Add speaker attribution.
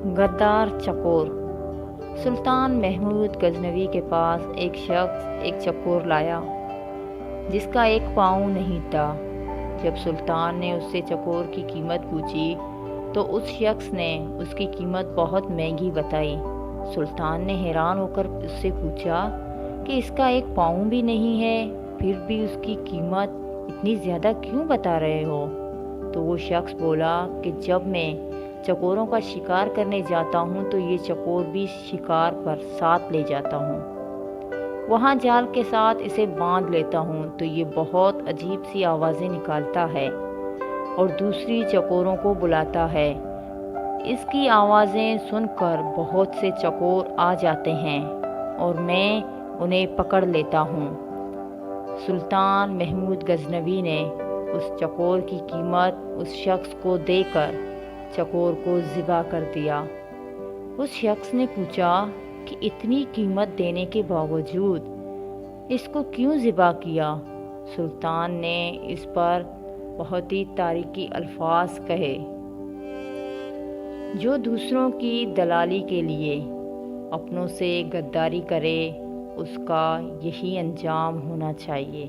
Speaker 1: غدار چکور۔ سلطان محمود غزنوی کے پاس ایک شخص ایک چکور لایا جس کا ایک پاؤں نہیں تھا۔ جب سلطان نے اس سے چکور کی قیمت پوچھی تو اس شخص نے اس کی قیمت بہت مہنگی بتائی۔ سلطان نے حیران ہو کر اس سے پوچھا کہ اس کا ایک پاؤں بھی نہیں ہے، پھر بھی اس کی قیمت اتنی زیادہ کیوں بتا رہے ہو؟ تو وہ شخص بولا کہ جب میں چکوروں کا شکار کرنے جاتا ہوں تو یہ چکور بھی شکار پر ساتھ لے جاتا ہوں۔ وہاں جال کے ساتھ اسے باندھ لیتا ہوں تو یہ بہت عجیب سی آوازیں نکالتا ہے اور دوسری چکوروں کو بلاتا ہے۔ اس کی آوازیں سن کر بہت سے چکور آ جاتے ہیں اور میں انہیں پکڑ لیتا ہوں۔ سلطان محمود غزنوی نے اس چکور کی قیمت اس شخص کو دے کر چکور کو ذبح کر دیا۔ اس شخص نے پوچھا کہ اتنی قیمت دینے کے باوجود اس کو کیوں ذبح کیا؟ سلطان نے اس پر بہت ہی تاریخی الفاظ کہے، جو دوسروں کی دلالی کے لیے اپنوں سے غداری کرے اس کا یہی انجام ہونا چاہیے۔